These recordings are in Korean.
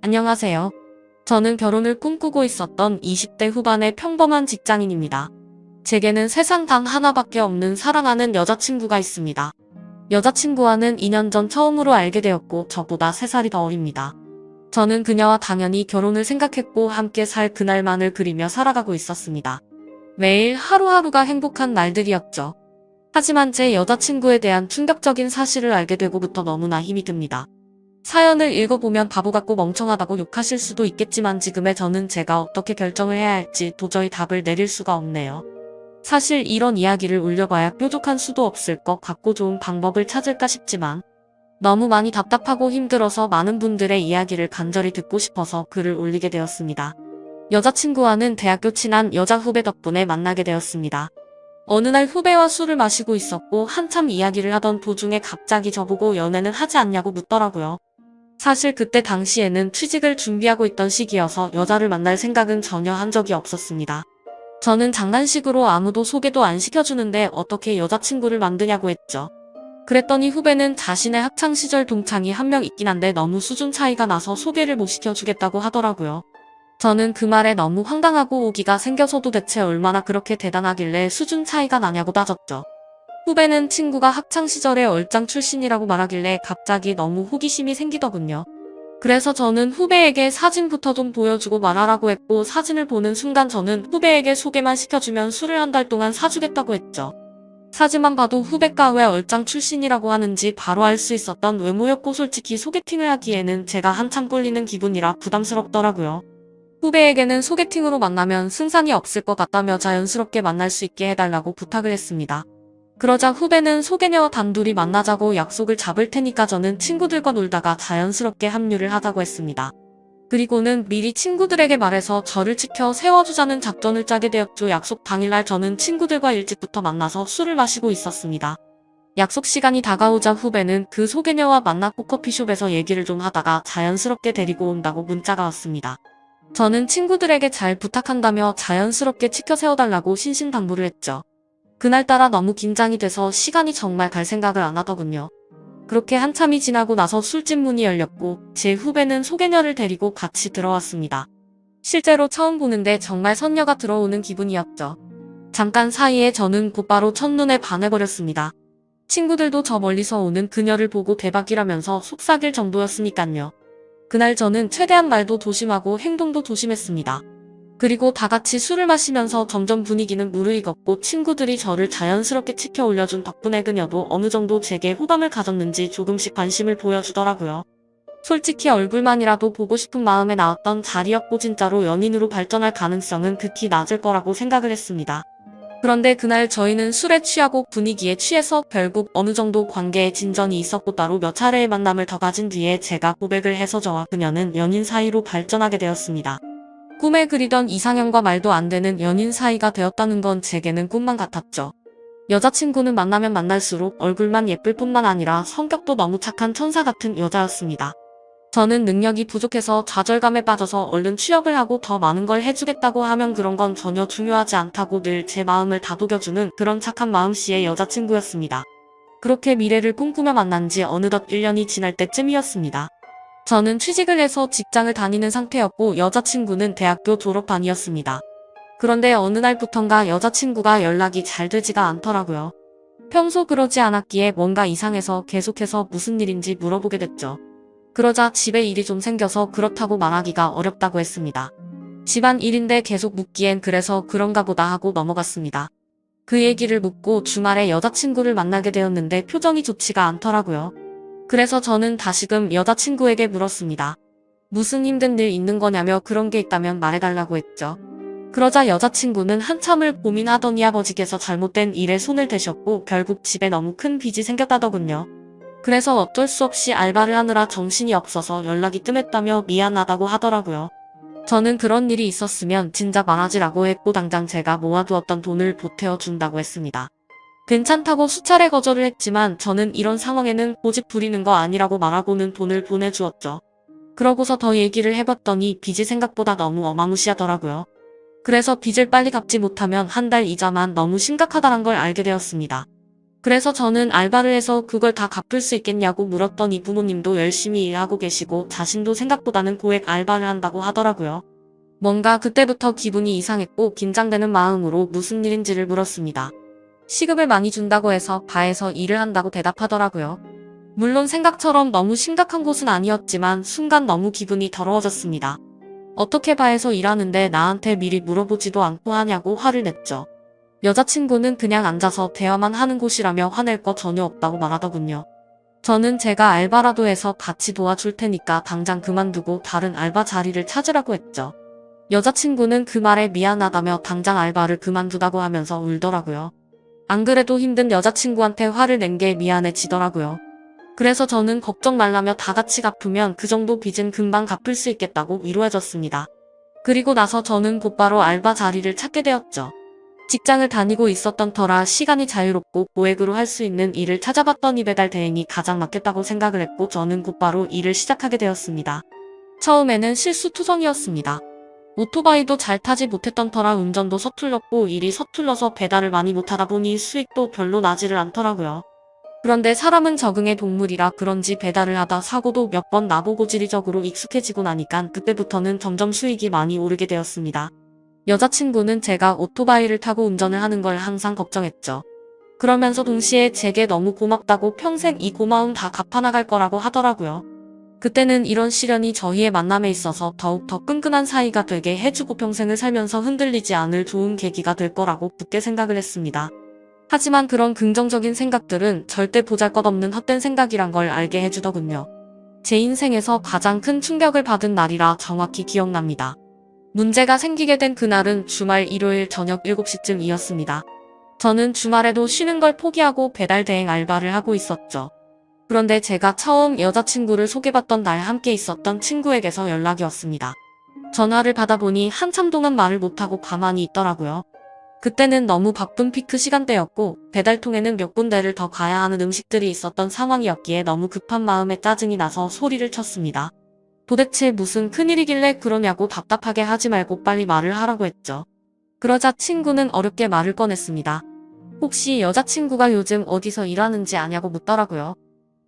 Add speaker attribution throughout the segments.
Speaker 1: 안녕하세요. 저는 결혼을 꿈꾸고 있었던 20대 후반의 평범한 직장인입니다. 제게는 세상 단 하나밖에 없는 사랑하는 여자친구가 있습니다. 여자친구와는 2년 전 처음으로 알게 되었고 저보다 3살이 더 어립니다. 저는 그녀와 당연히 결혼을 생각했고 함께 살 그날만을 그리며 살아가고 있었습니다. 매일 하루하루가 행복한 날들이었죠. 하지만 제 여자친구에 대한 충격적인 사실을 알게 되고부터 너무나 힘이 듭니다. 사연을 읽어보면 바보 같고 멍청하다고 욕하실 수도 있겠지만 지금의 저는 제가 어떻게 결정을 해야 할지 도저히 답을 내릴 수가 없네요. 사실 이런 이야기를 올려봐야 뾰족한 수도 없을 것 같고 좋은 방법을 찾을까 싶지만 너무 많이 답답하고 힘들어서 많은 분들의 이야기를 간절히 듣고 싶어서 글을 올리게 되었습니다. 여자친구와는 대학교 친한 여자 후배 덕분에 만나게 되었습니다. 어느 날 후배와 술을 마시고 있었고 한참 이야기를 하던 도중에 갑자기 저보고 연애는 하지 않냐고 묻더라고요. 사실 그때 당시에는 취직을 준비하고 있던 시기여서 여자를 만날 생각은 전혀 한 적이 없었습니다. 저는 장난식으로 아무도 소개도 안 시켜주는데 어떻게 여자친구를 만드냐고 했죠. 그랬더니 후배는 자신의 학창시절 동창이 한 명 있긴 한데 너무 수준 차이가 나서 소개를 못 시켜주겠다고 하더라고요. 저는 그 말에 너무 황당하고 오기가 생겨서도 대체 얼마나 그렇게 대단하길래 수준 차이가 나냐고 따졌죠. 후배는 친구가 학창시절에 얼짱 출신이라고 말하길래 갑자기 너무 호기심이 생기더군요. 그래서 저는 후배에게 사진부터 좀 보여주고 말하라고 했고 사진을 보는 순간 저는 후배에게 소개만 시켜주면 술을 한 달 동안 사주겠다고 했죠. 사진만 봐도 후배가 왜 얼짱 출신이라고 하는지 바로 알 수 있었던 외모였고 솔직히 소개팅을 하기에는 제가 한참 꼴리는 기분이라 부담스럽더라고요. 후배에게는 소개팅으로 만나면 승산이 없을 것 같다며 자연스럽게 만날 수 있게 해달라고 부탁을 했습니다. 그러자 후배는 소개녀와 단둘이 만나자고 약속을 잡을 테니까 저는 친구들과 놀다가 자연스럽게 합류를 하자고 했습니다. 그리고는 미리 친구들에게 말해서 저를 지켜 세워주자는 작전을 짜게 되었죠. 약속 당일날 저는 친구들과 일찍부터 만나서 술을 마시고 있었습니다. 약속 시간이 다가오자 후배는 그 소개녀와 만나 코커피숍에서 얘기를 좀 하다가 자연스럽게 데리고 온다고 문자가 왔습니다. 저는 친구들에게 잘 부탁한다며 자연스럽게 치켜 세워달라고 신신당부를 했죠. 그날따라 너무 긴장이 돼서 시간이 정말 갈 생각을 안 하더군요. 그렇게 한참이 지나고 나서 술집 문이 열렸고 제 후배는 소개녀를 데리고 같이 들어왔습니다. 실제로 처음 보는데 정말 선녀가 들어오는 기분이었죠. 잠깐 사이에 저는 곧바로 첫눈에 반해버렸습니다. 친구들도 저 멀리서 오는 그녀를 보고 대박이라면서 속삭일 정도였으니깐요. 그날 저는 최대한 말도 조심하고 행동도 조심했습니다. 그리고 다 같이 술을 마시면서 점점 분위기는 무르익었고 친구들이 저를 자연스럽게 치켜 올려준 덕분에 그녀도 어느 정도 제게 호감을 가졌는지 조금씩 관심을 보여주더라고요. 솔직히 얼굴만이라도 보고 싶은 마음에 나왔던 자리였고 진짜로 연인으로 발전할 가능성은 극히 낮을 거라고 생각을 했습니다. 그런데 그날 저희는 술에 취하고 분위기에 취해서 결국 어느 정도 관계에 진전이 있었고 따로 몇 차례의 만남을 더 가진 뒤에 제가 고백을 해서 저와 그녀는 연인 사이로 발전하게 되었습니다. 꿈에 그리던 이상형과 말도 안 되는 연인 사이가 되었다는 건 제게는 꿈만 같았죠. 여자친구는 만나면 만날수록 얼굴만 예쁠 뿐만 아니라 성격도 너무 착한 천사 같은 여자였습니다. 저는 능력이 부족해서 좌절감에 빠져서 얼른 취업을 하고 더 많은 걸 해주겠다고 하면 그런 건 전혀 중요하지 않다고 늘 제 마음을 다독여주는 그런 착한 마음씨의 여자친구였습니다. 그렇게 미래를 꿈꾸며 만난 지 어느덧 1년이 지날 때쯤이었습니다. 저는 취직을 해서 직장을 다니는 상태였고 여자친구는 대학교 졸업반이었습니다. 그런데 어느 날부턴가 여자친구가 연락이 잘 되지가 않더라고요. 평소 그러지 않았기에 뭔가 이상해서 계속해서 무슨 일인지 물어보게 됐죠. 그러자 집에 일이 좀 생겨서 그렇다고 말하기가 어렵다고 했습니다. 집안 일인데 계속 묻기엔 그래서 그런가 보다 하고 넘어갔습니다. 그 얘기를 묻고 주말에 여자친구를 만나게 되었는데 표정이 좋지가 않더라고요. 그래서 저는 다시금 여자친구에게 물었습니다. 무슨 힘든 일 있는 거냐며 그런 게 있다면 말해달라고 했죠. 그러자 여자친구는 한참을 고민하더니 아버지께서 잘못된 일에 손을 대셨고 결국 집에 너무 큰 빚이 생겼다더군요. 그래서 어쩔 수 없이 알바를 하느라 정신이 없어서 연락이 뜸했다며 미안하다고 하더라고요. 저는 그런 일이 있었으면 진작 말하지라고 했고 당장 제가 모아두었던 돈을 보태어 준다고 했습니다. 괜찮다고 수차례 거절을 했지만 저는 이런 상황에는 고집 부리는 거 아니라고 말하고는 돈을 보내주었죠. 그러고서 더 얘기를 해봤더니 빚이 생각보다 너무 어마무시하더라고요. 그래서 빚을 빨리 갚지 못하면 한 달 이자만 너무 심각하다는 걸 알게 되었습니다. 그래서 저는 알바를 해서 그걸 다 갚을 수 있겠냐고 물었더니 부모님도 열심히 일하고 계시고 자신도 생각보다는 고액 알바를 한다고 하더라고요. 뭔가 그때부터 기분이 이상했고 긴장되는 마음으로 무슨 일인지를 물었습니다. 시급을 많이 준다고 해서 바에서 일을 한다고 대답하더라고요. 물론 생각처럼 너무 심각한 곳은 아니었지만 순간 너무 기분이 더러워졌습니다. 어떻게 바에서 일하는데 나한테 미리 물어보지도 않고 하냐고 화를 냈죠. 여자친구는 그냥 앉아서 대화만 하는 곳이라며 화낼 거 전혀 없다고 말하더군요. 저는 제가 알바라도 해서 같이 도와줄 테니까 당장 그만두고 다른 알바 자리를 찾으라고 했죠. 여자친구는 그 말에 미안하다며 당장 알바를 그만두다고 하면서 울더라고요. 안 그래도 힘든 여자친구한테 화를 낸 게 미안해지더라고요. 그래서 저는 걱정 말라며 다 같이 갚으면 그 정도 빚은 금방 갚을 수 있겠다고 위로해줬습니다. 그리고 나서 저는 곧바로 알바 자리를 찾게 되었죠. 직장을 다니고 있었던 터라 시간이 자유롭고 고액으로 할 수 있는 일을 찾아봤더니 배달 대행이 가장 맞겠다고 생각을 했고 저는 곧바로 일을 시작하게 되었습니다. 처음에는 실수투성이었습니다. 오토바이도 잘 타지 못했던 터라 운전도 서툴렀고 일이 서툴러서 배달을 많이 못하다 보니 수익도 별로 나지를 않더라고요. 그런데 사람은 적응의 동물이라 그런지 배달을 하다 사고도 몇 번 나보고 지리적으로 익숙해지고 나니까 그때부터는 점점 수익이 많이 오르게 되었습니다. 여자친구는 제가 오토바이를 타고 운전을 하는 걸 항상 걱정했죠. 그러면서 동시에 제게 너무 고맙다고 평생 이 고마움 다 갚아나갈 거라고 하더라고요. 그때는 이런 시련이 저희의 만남에 있어서 더욱 더 끈끈한 사이가 되게 해주고 평생을 살면서 흔들리지 않을 좋은 계기가 될 거라고 굳게 생각을 했습니다. 하지만 그런 긍정적인 생각들은 절대 보잘것없는 헛된 생각이란 걸 알게 해주더군요. 제 인생에서 가장 큰 충격을 받은 날이라 정확히 기억납니다. 문제가 생기게 된 그날은 주말 일요일 저녁 7시쯤이었습니다. 저는 주말에도 쉬는 걸 포기하고 배달 대행 알바를 하고 있었죠. 그런데 제가 처음 여자친구를 소개받던 날 함께 있었던 친구에게서 연락이 왔습니다. 전화를 받아보니 한참 동안 말을 못하고 가만히 있더라고요. 그때는 너무 바쁜 피크 시간대였고 배달통에는 몇 군데를 더 가야 하는 음식들이 있었던 상황이었기에 너무 급한 마음에 짜증이 나서 소리를 쳤습니다. 도대체 무슨 큰일이길래 그러냐고 답답하게 하지 말고 빨리 말을 하라고 했죠. 그러자 친구는 어렵게 말을 꺼냈습니다. 혹시 여자친구가 요즘 어디서 일하는지 아냐고 묻더라고요.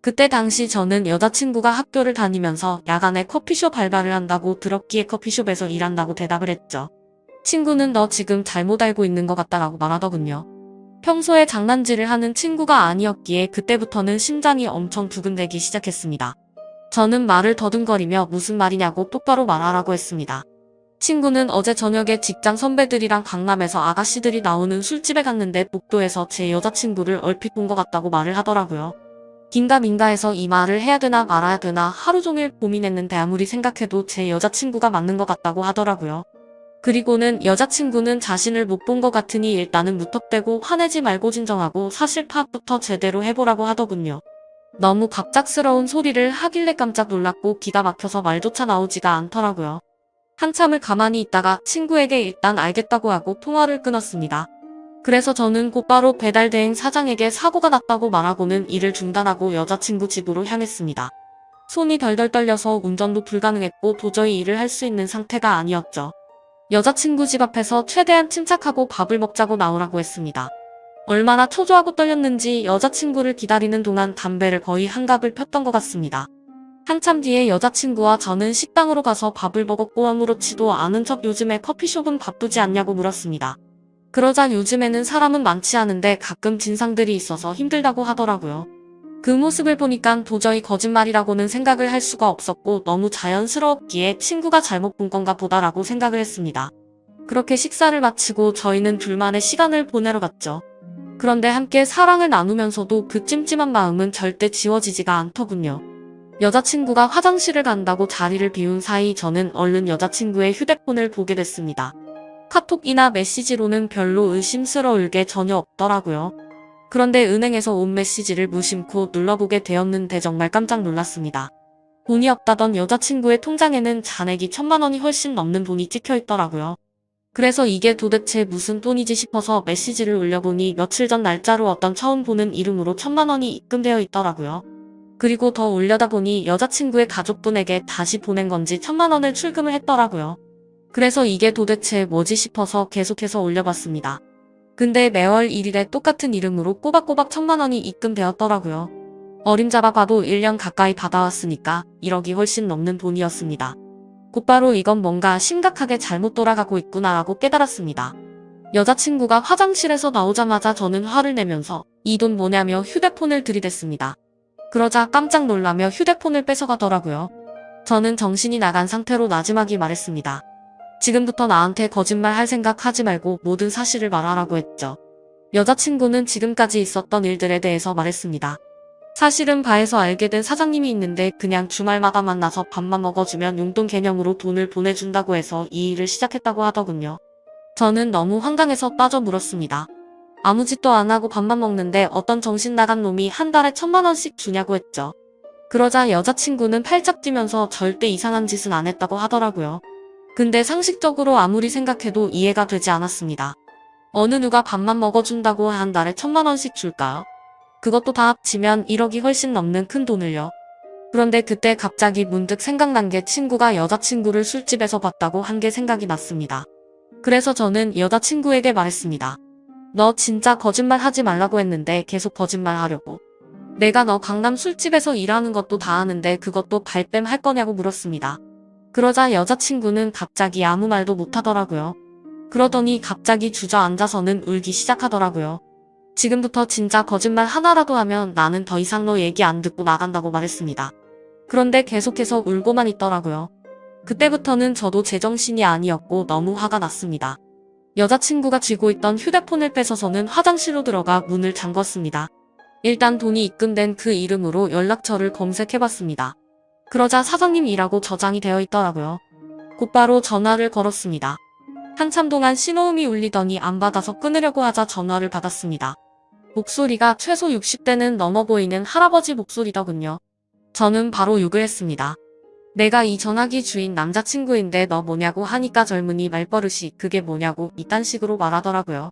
Speaker 1: 그때 당시 저는 여자친구가 학교를 다니면서 야간에 커피숍 알바를 한다고 들었기에 커피숍에서 일한다고 대답을 했죠. 친구는 너 지금 잘못 알고 있는 것 같다라고 말하더군요. 평소에 장난질을 하는 친구가 아니었기에 그때부터는 심장이 엄청 두근대기 시작했습니다. 저는 말을 더듬거리며 무슨 말이냐고 똑바로 말하라고 했습니다. 친구는 어제 저녁에 직장 선배들이랑 강남에서 아가씨들이 나오는 술집에 갔는데 복도에서 제 여자친구를 얼핏 본 것 같다고 말을 하더라고요. 긴가민가 해서 이 말을 해야 되나 말아야 되나 하루 종일 고민했는데 아무리 생각해도 제 여자친구가 맞는 것 같다고 하더라고요. 그리고는 여자친구는 자신을 못 본 것 같으니 일단은 무턱대고 화내지 말고 진정하고 사실 파악부터 제대로 해보라고 하더군요. 너무 갑작스러운 소리를 하길래 깜짝 놀랐고 기가 막혀서 말조차 나오지가 않더라고요. 한참을 가만히 있다가 친구에게 일단 알겠다고 하고 통화를 끊었습니다. 그래서 저는 곧바로 배달대행 사장에게 사고가 났다고 말하고는 일을 중단하고 여자친구 집으로 향했습니다. 손이 덜덜 떨려서 운전도 불가능했고 도저히 일을 할 수 있는 상태가 아니었죠. 여자친구 집 앞에서 최대한 침착하고 밥을 먹자고 나오라고 했습니다. 얼마나 초조하고 떨렸는지 여자친구를 기다리는 동안 담배를 거의 한갑을 폈던 것 같습니다. 한참 뒤에 여자친구와 저는 식당으로 가서 밥을 먹었고 아무렇지도 않은 척 요즘에 커피숍은 바쁘지 않냐고 물었습니다. 그러자 요즘에는 사람은 많지 않은데 가끔 진상들이 있어서 힘들다고 하더라고요. 그 모습을 보니까 도저히 거짓말이라고는 생각을 할 수가 없었고 너무 자연스러웠기에 친구가 잘못 본 건가 보다라고 생각을 했습니다. 그렇게 식사를 마치고 저희는 둘만의 시간을 보내러 갔죠. 그런데 함께 사랑을 나누면서도 그 찜찜한 마음은 절대 지워지지가 않더군요. 여자친구가 화장실을 간다고 자리를 비운 사이 저는 얼른 여자친구의 휴대폰을 보게 됐습니다. 카톡이나 메시지로는 별로 의심스러울 게 전혀 없더라고요. 그런데 은행에서 온 메시지를 무심코 눌러보게 되었는데 정말 깜짝 놀랐습니다. 돈이 없다던 여자친구의 통장에는 잔액이 1,000만 원이 훨씬 넘는 돈이 찍혀 있더라고요. 그래서 이게 도대체 무슨 돈이지 싶어서 메시지를 올려보니 며칠 전 날짜로 어떤 처음 보는 이름으로 1,000만 원이 입금되어 있더라고요. 그리고 더 올려다 보니 여자친구의 가족분에게 다시 보낸 건지 1,000만 원을 출금을 했더라고요. 그래서 이게 도대체 뭐지 싶어서 계속해서 올려봤습니다. 근데 매월 1일에 똑같은 이름으로 꼬박꼬박 1,000만 원이 입금되었더라고요. 어림잡아 봐도 1년 가까이 받아왔으니까 1억이 훨씬 넘는 돈이었습니다. 곧바로 이건 뭔가 심각하게 잘못 돌아가고 있구나라고 깨달았습니다. 여자친구가 화장실에서 나오자마자 저는 화를 내면서 이 돈 뭐냐며 휴대폰을 들이댔습니다. 그러자 깜짝 놀라며 휴대폰을 뺏어가더라고요. 저는 정신이 나간 상태로 나지막이 말했습니다. 지금부터 나한테 거짓말 할 생각 하지 말고 모든 사실을 말하라고 했죠. 여자친구는 지금까지 있었던 일들에 대해서 말했습니다. 사실은 바에서 알게 된 사장님이 있는데 그냥 주말마다 만나서 밥만 먹어주면 용돈 개념으로 돈을 보내준다고 해서 이 일을 시작했다고 하더군요. 저는 너무 황당해서 따져 물었습니다. 아무 짓도 안 하고 밥만 먹는데 어떤 정신 나간 놈이 한 달에 1,000만 원씩 주냐고 했죠. 그러자 여자친구는 팔짝 뛰면서 절대 이상한 짓은 안 했다고 하더라고요. 근데 상식적으로 아무리 생각해도 이해가 되지 않았습니다. 어느 누가 밥만 먹어준다고 한 달에 1,000만 원씩 줄까요? 그것도 다 합치면 1억이 훨씬 넘는 큰 돈을요. 그런데 그때 갑자기 문득 생각난 게 친구가 여자친구를 술집에서 봤다고 한 게 생각이 났습니다. 그래서 저는 여자친구에게 말했습니다. 너 진짜 거짓말 하지 말라고 했는데 계속 거짓말 하려고. 내가 너 강남 술집에서 일하는 것도 다 아는데 그것도 발뺌 할 거냐고 물었습니다. 그러자 여자친구는 갑자기 아무 말도 못하더라고요. 그러더니 갑자기 주저앉아서는 울기 시작하더라고요. 지금부터 진짜 거짓말 하나라도 하면 나는 더 이상 너 얘기 안 듣고 나간다고 말했습니다. 그런데 계속해서 울고만 있더라고요. 그때부터는 저도 제정신이 아니었고 너무 화가 났습니다. 여자친구가 쥐고 있던 휴대폰을 뺏어서는 화장실로 들어가 문을 잠궜습니다. 일단 돈이 입금된 그 이름으로 연락처를 검색해봤습니다. 그러자 사장님이라고 저장이 되어 있더라고요. 곧바로 전화를 걸었습니다. 한참 동안 신호음이 울리더니 안 받아서 끊으려고 하자 전화를 받았습니다. 목소리가 최소 60대는 넘어 보이는 할아버지 목소리더군요. 저는 바로 욕을 했습니다. 내가 이 전화기 주인 남자친구인데 너 뭐냐고 하니까 젊은이 말버릇이 그게 뭐냐고 이딴 식으로 말하더라고요.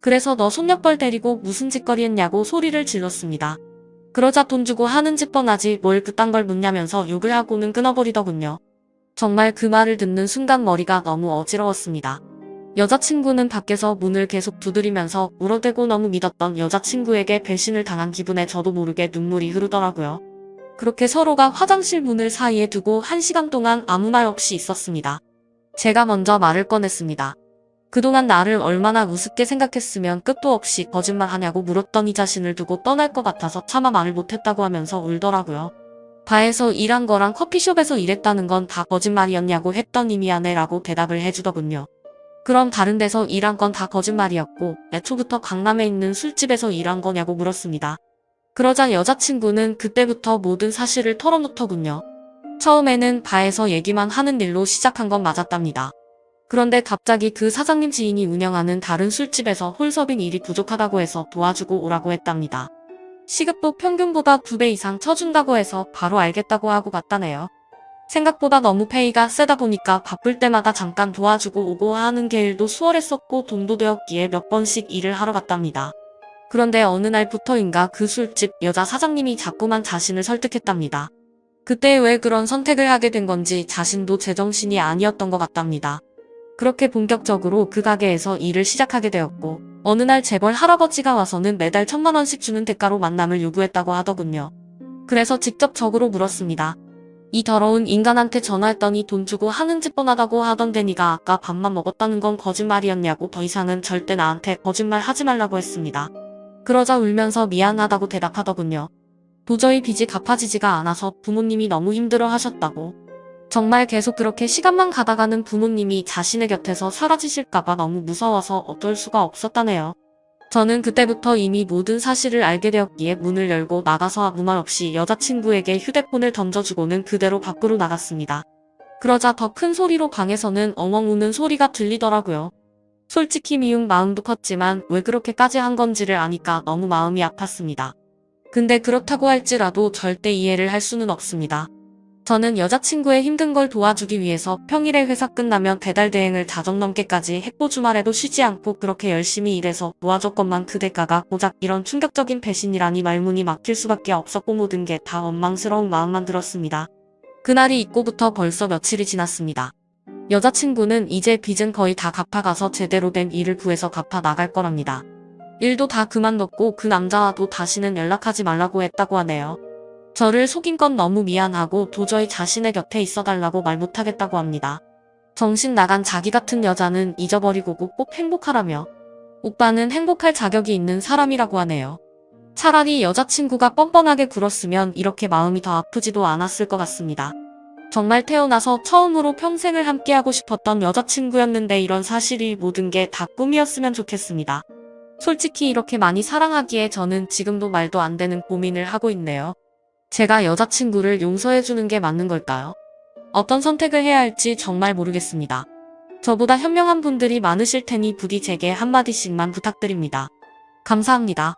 Speaker 1: 그래서 너 손녀뻘 데리고 무슨 짓거리 했냐고 소리를 질렀습니다. 그러자 돈 주고 하는 짓 뻔하지 뭘 그딴 걸 묻냐면서 욕을 하고는 끊어버리더군요. 정말 그 말을 듣는 순간 머리가 너무 어지러웠습니다. 여자친구는 밖에서 문을 계속 두드리면서 울어대고 너무 믿었던 여자친구에게 배신을 당한 기분에 저도 모르게 눈물이 흐르더라고요. 그렇게 서로가 화장실 문을 사이에 두고 1시간 동안 아무 말 없이 있었습니다. 제가 먼저 말을 꺼냈습니다. 그동안 나를 얼마나 우습게 생각했으면 끝도 없이 거짓말하냐고 물었던 이 자신을 두고 떠날 것 같아서 차마 말을 못했다고 하면서 울더라고요. 바에서 일한 거랑 커피숍에서 일했다는 건 다 거짓말이었냐고 했더니 미안해 라고 대답을 해주더군요. 그럼 다른 데서 일한 건 다 거짓말이었고 애초부터 강남에 있는 술집에서 일한 거냐고 물었습니다. 그러자 여자친구는 그때부터 모든 사실을 털어놓더군요. 처음에는 바에서 얘기만 하는 일로 시작한 건 맞았답니다. 그런데 갑자기 그 사장님 지인이 운영하는 다른 술집에서 홀서빙 일이 부족하다고 해서 도와주고 오라고 했답니다. 시급도 평균보다 2배 이상 쳐준다고 해서 바로 알겠다고 하고 갔다네요. 생각보다 너무 페이가 세다 보니까 바쁠 때마다 잠깐 도와주고 오고 하는 게 일도 수월했었고 돈도 되었기에 몇 번씩 일을 하러 갔답니다. 그런데 어느 날부터인가 그 술집 여자 사장님이 자꾸만 자신을 설득했답니다. 그때 왜 그런 선택을 하게 된 건지 자신도 제정신이 아니었던 것 같답니다. 그렇게 본격적으로 그 가게에서 일을 시작하게 되었고 어느 날 재벌 할아버지가 와서는 매달 1,000만 원씩 주는 대가로 만남을 요구했다고 하더군요. 그래서 직접적으로 물었습니다. 이 더러운 인간한테 전화했더니 돈 주고 하는 짓 뻔하다고 하던데 네가 아까 밥만 먹었다는 건 거짓말이었냐고 더 이상은 절대 나한테 거짓말 하지 말라고 했습니다. 그러자 울면서 미안하다고 대답하더군요. 도저히 빚이 갚아지지가 않아서 부모님이 너무 힘들어 하셨다고. 정말 계속 그렇게 시간만 가다가는 부모님이 자신의 곁에서 사라지실까봐 너무 무서워서 어쩔 수가 없었다네요. 저는 그때부터 이미 모든 사실을 알게 되었기에 문을 열고 나가서 아무 말 없이 여자친구에게 휴대폰을 던져주고는 그대로 밖으로 나갔습니다. 그러자 더 큰 소리로 방에서는 엉엉 우는 소리가 들리더라고요. 솔직히 미운 마음도 컸지만 왜 그렇게까지 한 건지를 아니까 너무 마음이 아팠습니다. 근데 그렇다고 할지라도 절대 이해를 할 수는 없습니다. 저는 여자친구의 힘든 걸 도와주기 위해서 평일에 회사 끝나면 배달 대행을 자정 넘게까지 했고 주말에도 쉬지 않고 그렇게 열심히 일해서 도와줬건만 그 대가가 고작 이런 충격적인 배신이라니 말문이 막힐 수밖에 없었고 모든 게 다 원망스러운 마음만 들었습니다. 그날이 있고부터 벌써 며칠이 지났습니다. 여자친구는 이제 빚은 거의 다 갚아가서 제대로 된 일을 구해서 갚아 나갈 거랍니다. 일도 다 그만뒀고 그 남자와도 다시는 연락하지 말라고 했다고 하네요. 저를 속인 건 너무 미안하고 도저히 자신의 곁에 있어달라고 말 못하겠다고 합니다. 정신 나간 자기 같은 여자는 잊어버리고 꼭 행복하라며 오빠는 행복할 자격이 있는 사람이라고 하네요. 차라리 여자친구가 뻔뻔하게 굴었으면 이렇게 마음이 더 아프지도 않았을 것 같습니다. 정말 태어나서 처음으로 평생을 함께하고 싶었던 여자친구였는데 이런 사실이 모든 게 다 꿈이었으면 좋겠습니다. 솔직히 이렇게 많이 사랑하기에 저는 지금도 말도 안 되는 고민을 하고 있네요. 제가 여자친구를 용서해주는 게 맞는 걸까요? 어떤 선택을 해야 할지 정말 모르겠습니다. 저보다 현명한 분들이 많으실 테니 부디 제게 한마디씩만 부탁드립니다. 감사합니다.